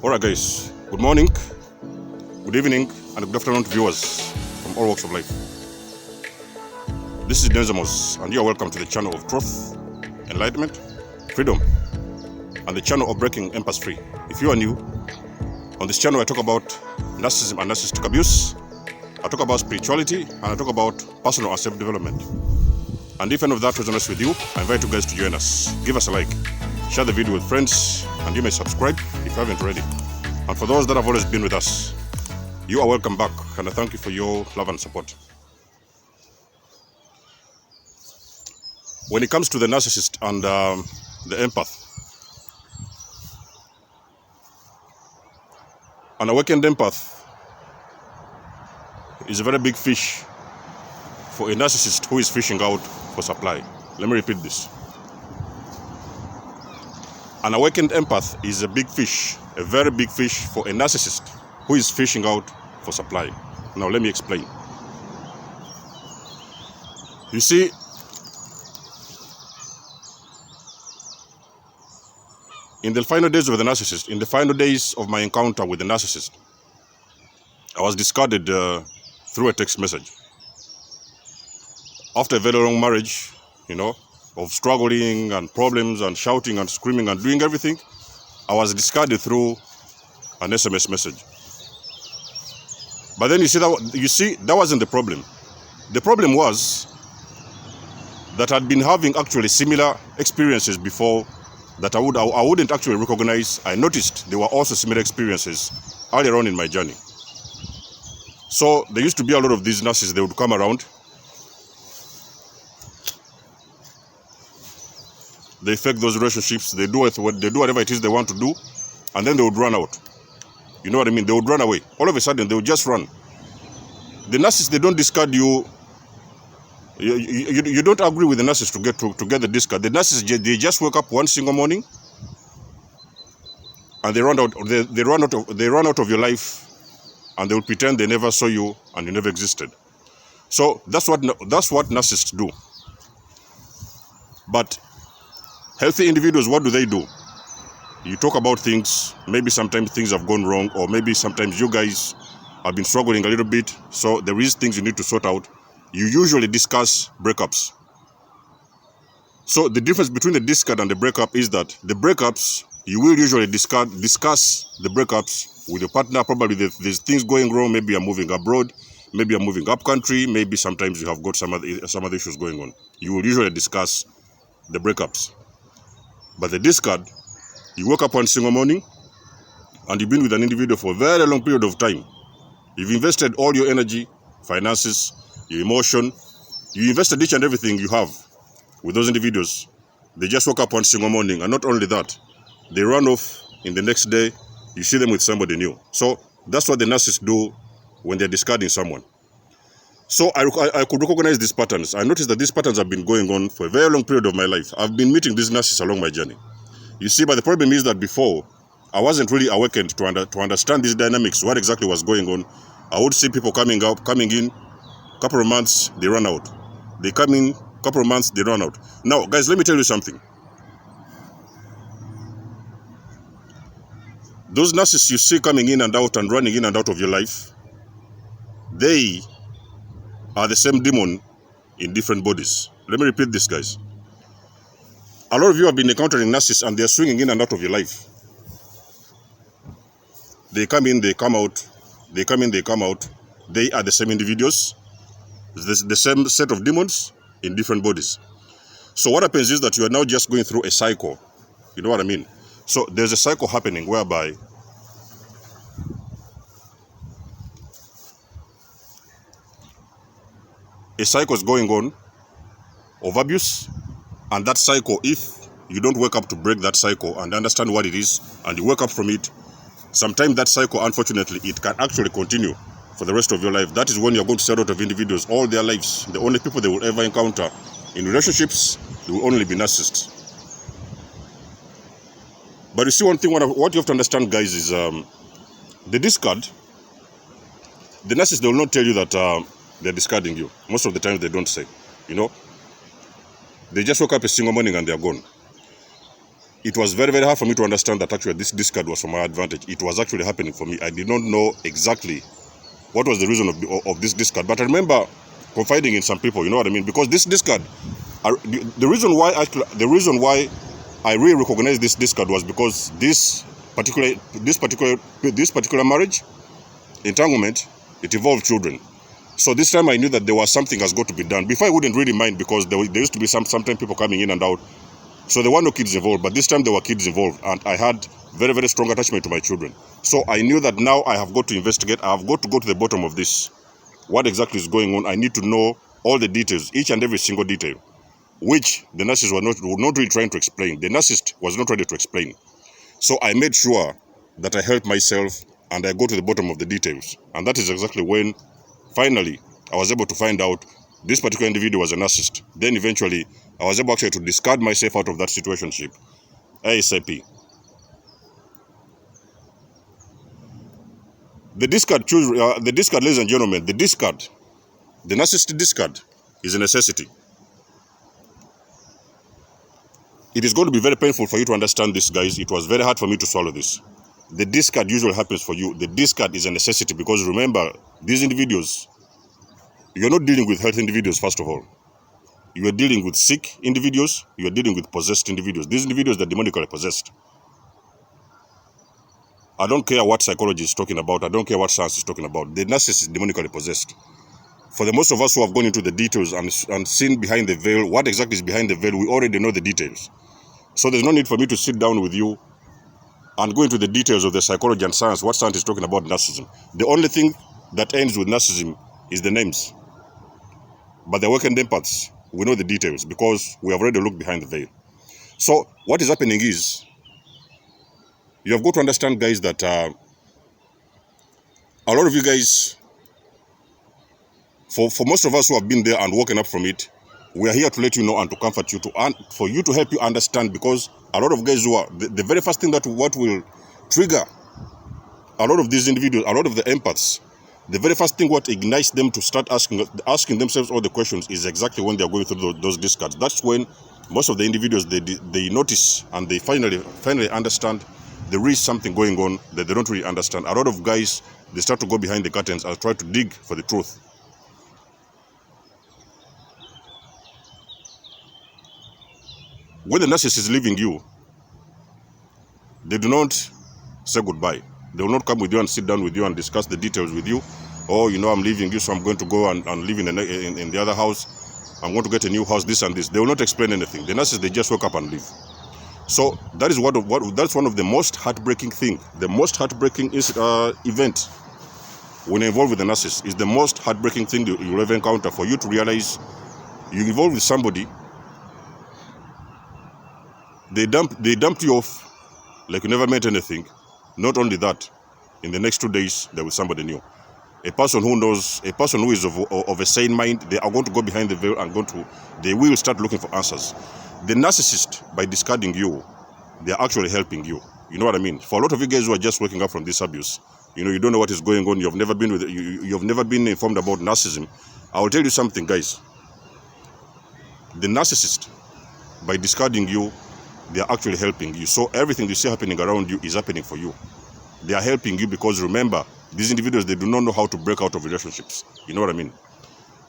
Alright guys, good morning, good evening and good afternoon to viewers from all walks of life. This is Nikymus and you are welcome to the channel of truth, enlightenment, freedom and the channel of breaking empath free. If you are new, on this channel I talk about narcissism and narcissistic abuse, I talk about spirituality and I talk about personal and self-development. And if any of that resonates with you, I invite you guys to join us. Give us a like, share the video with friends, and you may subscribe if you haven't already. And for those that have always been with us, you are welcome back, and I thank you for your love and support. When it comes to the narcissist and the empath, an awakened empath is a very big fish for a narcissist who is fishing out for supply. Let me repeat this. An awakened empath is a big fish, a very big fish for a narcissist who is fishing out for supply. Now let me explain. You see, in the final days of the narcissist, in the final days of my encounter with the narcissist, I was discarded through a text message. After a very long marriage, of struggling and problems and shouting and screaming and doing everything, I was discarded through an SMS message. But then you see that wasn't the problem. The problem was that I'd been having actually similar experiences before that I wouldn't actually recognize. I noticed there were also similar experiences earlier on in my journey. So there used to be a lot of these narcissists. They would come around. They fake those relationships, they do whatever it is they want to do, and then they would run out. You know what I mean? They would run away. All of a sudden, they would just run. The narcissists, they don't discard you. You don't agree with the narcissist to get the discard. The narcissists, they just wake up one single morning, and they run out of your life, and they will pretend they never saw you and you never existed. So that's what narcissists do. But healthy individuals, what do? You talk about things, maybe sometimes things have gone wrong, or maybe sometimes you guys have been struggling a little bit, so there is things you need to sort out. You usually discuss breakups. So the difference between the discard and the breakup is that the breakups, you will usually discuss the breakups with your partner. Probably there's things going wrong, maybe you're moving abroad, maybe you're moving up country, maybe sometimes you have got some other issues going on. You will usually discuss the breakups. But the discard, you wake up one single morning and you've been with an individual for a very long period of time. You've invested all your energy, finances, your emotion. You invested each and everything you have with those individuals. They just woke up one single morning, and not only that, they run off in the next day. You see them with somebody new. So that's what the narcissists do when they're discarding someone. So I could recognize these patterns. I noticed that these patterns have been going on for a very long period of my life. I've been meeting these narcissists along my journey. You see, but the problem is that before, I wasn't really awakened to understand these dynamics, what exactly was going on. I would see people coming in, couple of months, they run out. They come in, couple of months, they run out. Now, guys, let me tell you something. Those narcissists you see coming in and out and running in and out of your life, they are the same demon in different bodies. Let me repeat this, guys. A lot of you have been encountering narcissists and they're swinging in and out of your life. They come in, they come out. They come in, they come out. They are the same individuals, the same set of demons in different bodies. So what happens is that you are now just going through a cycle. You know what I mean? So there's a cycle happening whereby a cycle is going on of abuse, and that cycle, if you don't wake up to break that cycle and understand what it is, and you wake up from it, sometimes that cycle, unfortunately, it can actually continue for the rest of your life. That is when you're going to see a lot of individuals all their lives. The only people they will ever encounter in relationships, they will only be narcissists. But you see one thing, what you have to understand, guys, is the discard. The narcissists, they will not tell you that they're discarding you. Most of the time they don't say, They just woke up a single morning and they're gone. it was very, very hard for me to understand that actually this discard was for my advantage. It was actually happening for me. I did not know exactly what was the reason of this discard. But I remember confiding in some people, you know what I mean? Because this discard, the reason why I really recognized this discard was because this particular marriage entanglement, it involved children. So this time I knew that there was something has got to be done. Before I wouldn't really mind because there used to be sometimes people coming in and out. So there were no kids involved, but this time there were kids involved, and I had very, very strong attachment to my children. So I knew that now I have got to investigate. I have got to go to the bottom of this. What exactly is going on? I need to know all the details, each and every single detail, which the narcissist were not really trying to explain. The narcissist was not ready to explain. So I made sure that I helped myself and I go to the bottom of the details. And that is exactly when, finally, I was able to find out this particular individual was a narcissist. Then eventually, I was able actually to discard myself out of that situationship ASAP. The discard, ladies and gentlemen, the narcissistic discard is a necessity. It is going to be very painful for you to understand this, guys. It was very hard for me to swallow this. The discard usually happens for you. The discard is a necessity because remember, these individuals, you're not dealing with healthy individuals, first of all. You are dealing with sick individuals. You are dealing with possessed individuals. These individuals are demonically possessed. I don't care what psychology is talking about. I don't care what science is talking about. The narcissist is demonically possessed. For the most of us who have gone into the details and seen behind the veil, what exactly is behind the veil, we already know the details. So there's no need for me to sit down with you and go into the details of the psychology and science, what science is talking about narcissism. The only thing that ends with narcissism is the names. But the awakened empaths, we know the details because we have already looked behind the veil. So what is happening is, you have got to understand, guys, that a lot of you guys, for most of us who have been there and woken up from it, we are here to let you know and to comfort you, for you to help you understand, because a lot of guys who are, the very first thing that what will trigger a lot of these individuals, a lot of the empaths, the very first thing what ignites them to start asking themselves all the questions is exactly when they are going through those discards. That's when most of the individuals, they notice and they finally understand there is something going on that they don't really understand. A lot of guys, they start to go behind the curtains and try to dig for the truth. When the narcissist is leaving you, they do not say goodbye. They will not come with you and sit down with you and discuss the details with you. Oh, you know, I'm leaving you, so I'm going to go and live in the other house. I'm going to get a new house, this and this. They will not explain anything. The narcissist, they just wake up and leave. So that is that's one of the most heartbreaking thing. The most heartbreaking event when you're involved with the narcissist is the most heartbreaking thing you'll ever encounter. For you to realize you're involved with somebody, they dumped you off like you never meant anything. Not only that, in the next 2 days there was somebody new. A person who is of a sane mind, they are going to go behind the veil and they will start looking for answers. The narcissist, by discarding you, they are actually helping you. You know what I mean? For a lot of you guys who are just waking up from this abuse, you know, you don't know what is going on. You've never been informed about narcissism. I will tell you something, guys. The narcissist, by discarding you, they are actually helping you. So everything you see happening around you is happening for you. They are helping you because remember, these individuals, they do not know how to break out of relationships. You know what I mean?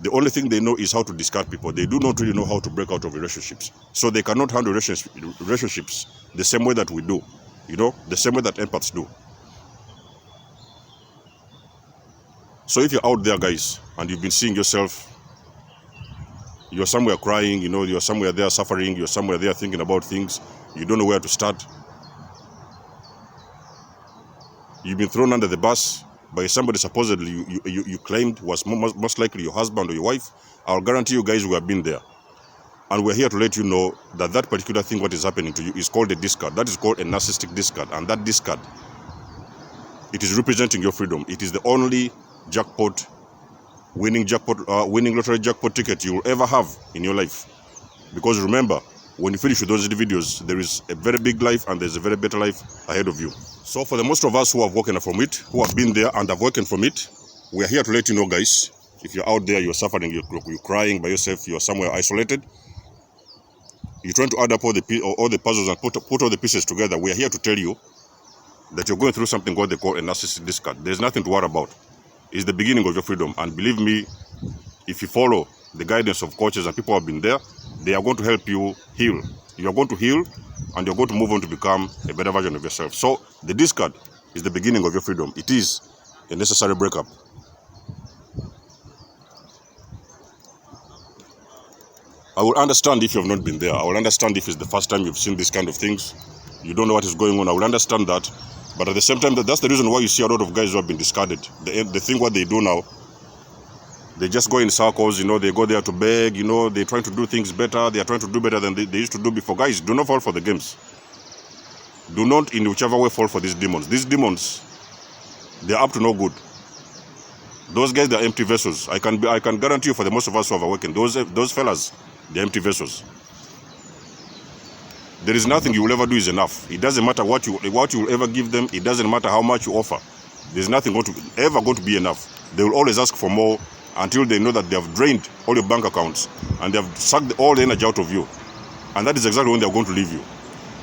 The only thing they know is how to discard people. They do not really know how to break out of relationships. So they cannot handle relationships the same way that we do. You know, the same way that empaths do. So if you're out there, guys, and you've been seeing yourself, you're somewhere crying, you know, you're somewhere there suffering, you're somewhere there thinking about things, you don't know where to start. You've been thrown under the bus by somebody supposedly you claimed was most likely your husband or your wife. I'll guarantee you guys we have been there. And we're here to let you know that that particular thing, what is happening to you, is called a discard. That is called a narcissistic discard. And that discard, it is representing your freedom. It is the only winning lottery jackpot ticket you will ever have in your life. Because remember, when you finish with those individuals, there is a very big life and there's a very better life ahead of you. So for the most of us who have woken up from it, who have been there and have woken from it, we are here to let you know, guys, if you're out there, you're suffering, you're crying by yourself, you're somewhere isolated, you're trying to add up all the puzzles and put all the pieces together, we are here to tell you that you're going through something what they call a narcissist discard. There's nothing to worry about. It's the beginning of your freedom. And believe me, if you follow the guidance of coaches and people who have been there, they are going to help you heal. You are going to heal and you're going to move on to become a better version of yourself. So the discard is the beginning of your freedom. It is a necessary breakup. I will understand if you have not been there. I will understand if it's the first time you've seen these kind of things. You don't know what is going on. I will understand that. But at the same time, that's the reason why you see a lot of guys who have been discarded. The thing what they do now, they just go in circles, they go there to beg, they're trying to do things better. They are trying to do better than they used to do before. Guys, do not fall for the games. Do not in whichever way fall for these demons. These demons, they're up to no good. Those guys, they're empty vessels. I can guarantee you, for the most of us who have awakened, those fellas, they're empty vessels. There is nothing you will ever do is enough. It doesn't matter what you will ever give them. It doesn't matter how much you offer. There's nothing ever going to be enough. They will always ask for more until they know that they have drained all your bank accounts and they have sucked all the energy out of you. And that is exactly when they are going to leave you.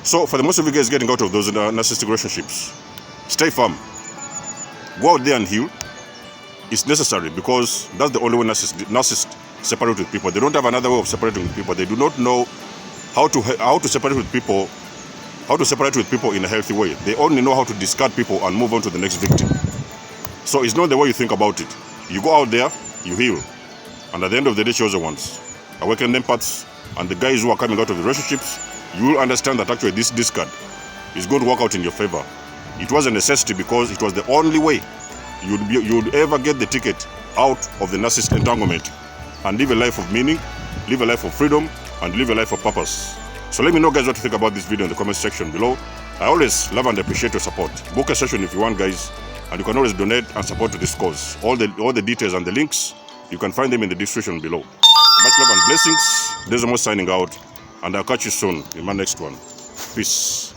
So for the most of you guys getting out of those narcissistic relationships, stay firm. Go out there and heal. It's necessary because that's the only way narcissists separate with people. They don't have another way of separating with people. They do not know how to separate with people, in a healthy way. They only know how to discard people and move on to the next victim. So it's not the way you think about it. You go out there, you heal, and at the end of the day, chosen ones, awakened empaths, and the guys who are coming out of the relationships, you will understand that actually this discard is going to work out in your favor. It was a necessity because it was the only way you'd ever get the ticket out of the narcissist entanglement and live a life of meaning, live a life of freedom, and live a life of purpose. So let me know, guys, what you think about this video in the comment section below. I always love and appreciate your support. Book a session if you want, guys, and you can always donate and support to this cause. All the details and the links, you can find them in the description below. Much love and blessings. There's Desmo signing out, and I'll catch you soon in my next one. Peace.